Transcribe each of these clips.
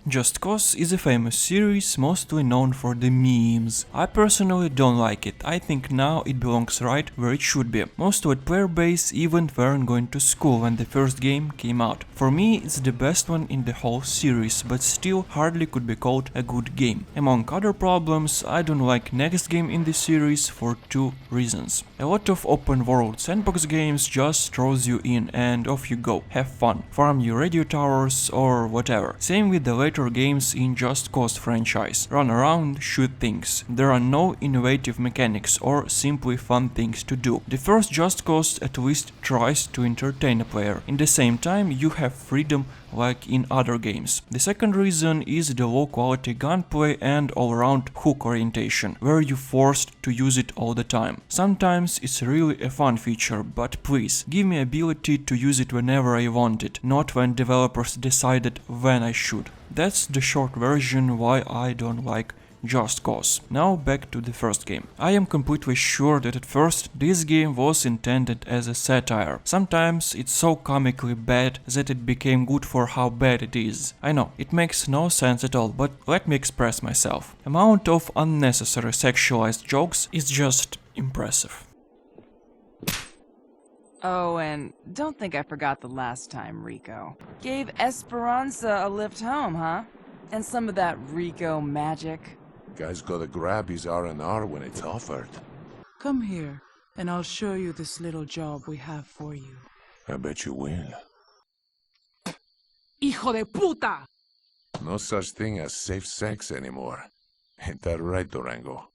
Just Cause is a famous series mostly known for the memes. I personally don't like it. I think now it belongs right where it should be. Most of the player base even weren't going to school when the first game came out. For me it's the best one in the whole series, but still hardly could be called a good game. Among other problems, I don't like next game in the series for two reasons. A lot of open world sandbox games just throws you in and off you go. Have fun, farm your radio towers or whatever. Same with the later games in Just Cause franchise. Run around, shoot things. There are no innovative mechanics or simply fun things to do. The first Just Cause at least tries to entertain a player. In the same time, you have freedom like in other games. The second reason is the low quality gunplay and all-around hook orientation, where you're forced to use it all the time. Sometimes it's really a fun feature, but please, give me ability to use it whenever I want it, not when developers decided when I should. That's the short version why I don't like Just Cause. Now back to the first game. I am completely sure that at first this game was intended as a satire. Sometimes it's so comically bad that it became good for how bad it is. I know, it makes no sense at all, but let me express myself. Amount of unnecessary sexualized jokes is just impressive. Oh, and don't think I forgot the last time, Rico. Gave Esperanza a lift home, huh? And some of that Rico magic. Guy's gotta grab his R&R when it's offered. Come here, and I'll show you this little job we have for you. I bet you will. Hijo de puta! No such thing as safe sex anymore. Ain't that right, Durango?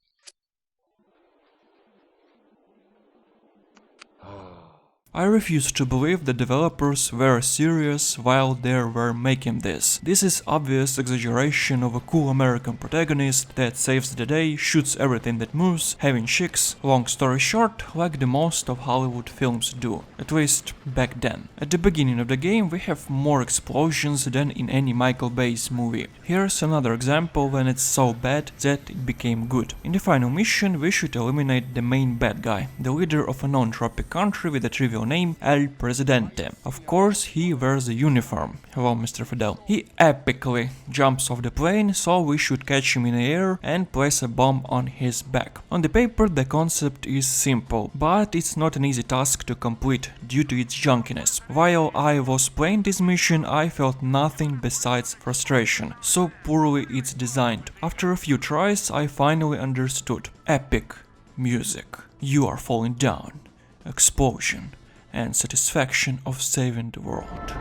I refuse to believe the developers were serious while they were making this. This is obvious exaggeration of a cool American protagonist that saves the day, shoots everything that moves, having chicks, long story short, like the most of Hollywood films do, at least back then. At the beginning of the game we have more explosions than in any Michael Bay's movie. Here's another example when it's so bad that it became good. In the final mission we should eliminate the main bad guy, the leader of a non-tropic country with a trivial name El Presidente. Of course he wears a uniform. Hello, Mr. Fidel. He epically jumps off the plane, so we should catch him in the air and place a bomb on his back. On the paper the concept is simple, but it's not an easy task to complete due to its junkiness. While I was playing this mission I felt nothing besides frustration, so poorly it's designed. After a few tries I finally understood. Epic music. You are falling down. Explosion. And satisfaction of saving the world.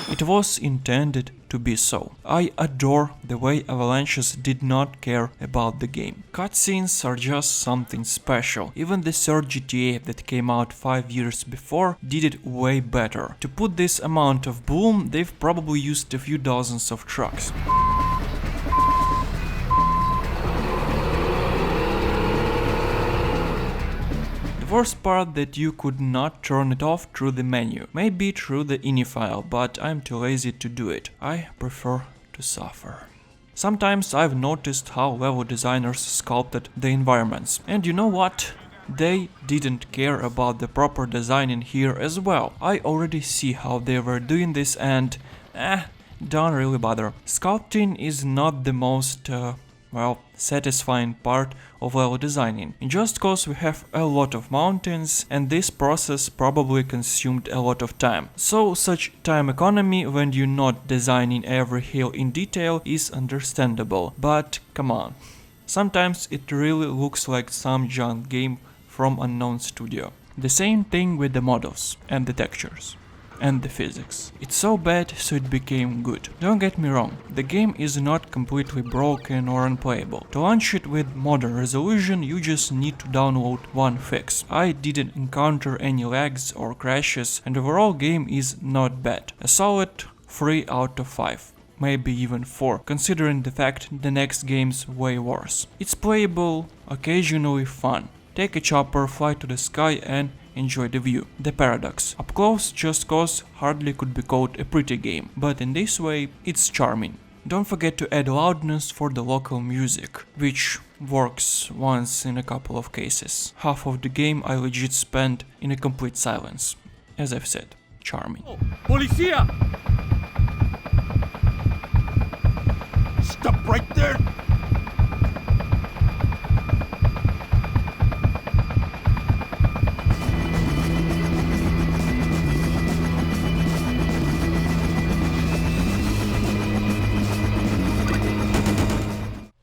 It was intended to be so. I adore the way Avalanches did not care about the game. Cutscenes are just something special. Even the third GTA that came out 5 years before did it way better. To put this amount of boom, they've probably used a few dozens of trucks. Worst part that you could not turn it off through the menu, maybe through the ini file, but I'm too lazy to do it. I prefer to suffer. Sometimes I've noticed how level designers sculpted the environments, and you know what? They didn't care about the proper design in here as well. I already see how they were doing this and don't really bother. Sculpting is not the most satisfying part of level designing. In Just Cause we have a lot of mountains and this process probably consumed a lot of time. So such time economy when you're not designing every hill in detail is understandable, but come on. Sometimes it really looks like some junk game from unknown studio. The same thing with the models and the textures. And the physics. It's so bad, so it became good. Don't get me wrong, the game is not completely broken or unplayable. To launch it with modern resolution, you just need to download one fix. I didn't encounter any lags or crashes, and the overall game is not bad. A solid 3 out of 5. Maybe even 4, considering the fact the next game's way worse. It's playable, occasionally fun. Take a chopper, fly to the sky and enjoy the view. The paradox. Up close, Just Cause hardly could be called a pretty game, but in this way, it's charming. Don't forget to add loudness for the local music, which works once in a couple of cases. Half of the game I legit spent in a complete silence. As I've said, charming. Policia! Stop right there!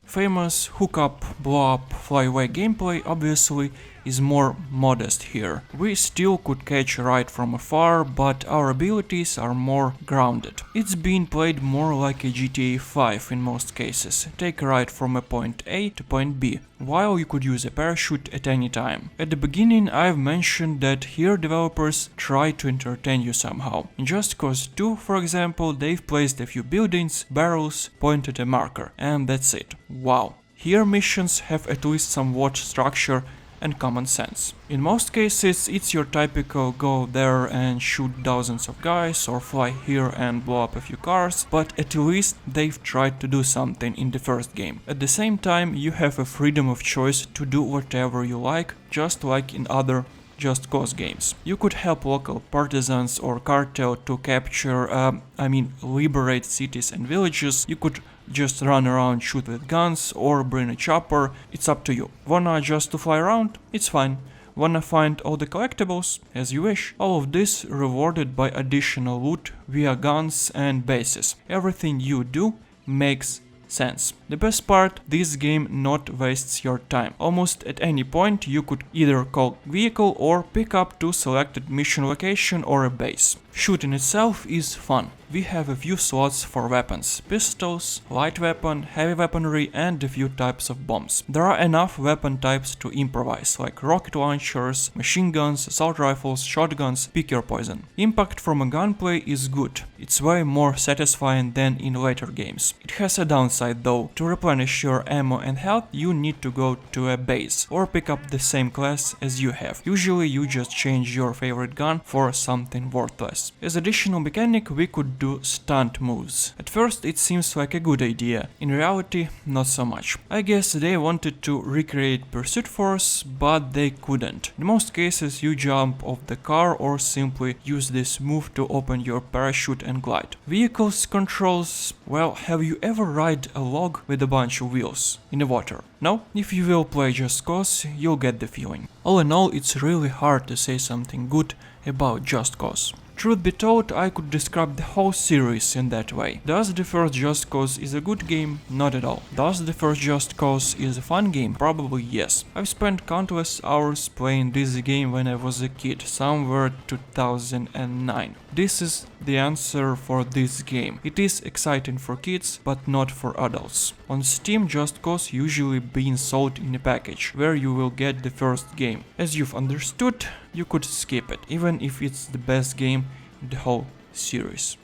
Famous hook up, blow up, fly away gameplay obviously is more modest here. We still could catch a ride from afar, but our abilities are more grounded. It's been played more like a GTA 5 in most cases. Take a ride from a point A to point B, while you could use a parachute at any time. At the beginning I've mentioned that here developers try to entertain you somehow. In Just Cause 2, for example, they've placed a few buildings, barrels, pointed a marker, and that's it. Wow. Here missions have at least somewhat structure and common sense. In most cases it's your typical go there and shoot dozens of guys or fly here and blow up a few cars, but at least they've tried to do something in the first game. At the same time you have a freedom of choice to do whatever you like, just like in other Just Cause games. You could help local partisans or cartel to capture, liberate cities and villages. You could just run around, shoot with guns, or bring a chopper. It's up to you. Wanna just to fly around? It's fine. Wanna find all the collectibles? As you wish. All of this rewarded by additional loot via guns and bases. Everything you do makes sense. The best part, this game not wastes your time. Almost at any point you could either call vehicle or pick up to selected mission location or a base. Shooting itself is fun. We have a few slots for weapons, pistols, light weapon, heavy weaponry and a few types of bombs. There are enough weapon types to improvise, like rocket launchers, machine guns, assault rifles, shotguns, pick your poison. Impact from a gunplay is good. It's way more satisfying than in later games. It has a downside though. To replenish your ammo and health you need to go to a base or pick up the same class as you have. Usually you just change your favorite gun for something worthless. As additional mechanic we could do stunt moves. At first it seems like a good idea, in reality not so much. I guess they wanted to recreate Pursuit Force, but they couldn't. In most cases you jump off the car or simply use this move to open your parachute and glide. Vehicles controls, well, have you ever ride a log with a bunch of wheels in the water? No? If you will play Just Cause, you'll get the feeling. All in all, it's really hard to say something good about Just Cause. Truth be told, I could describe the whole series in that way. Does the first Just Cause is a good game? Not at all. Does the first Just Cause is a fun game? Probably yes. I've spent countless hours playing this game when I was a kid, somewhere 2009. This is the answer for this game. It is exciting for kids, but not for adults. On Steam, Just Cause usually being sold in a package, where you will get the first game. As you've understood, you could skip it, even if it's the best game in the whole series.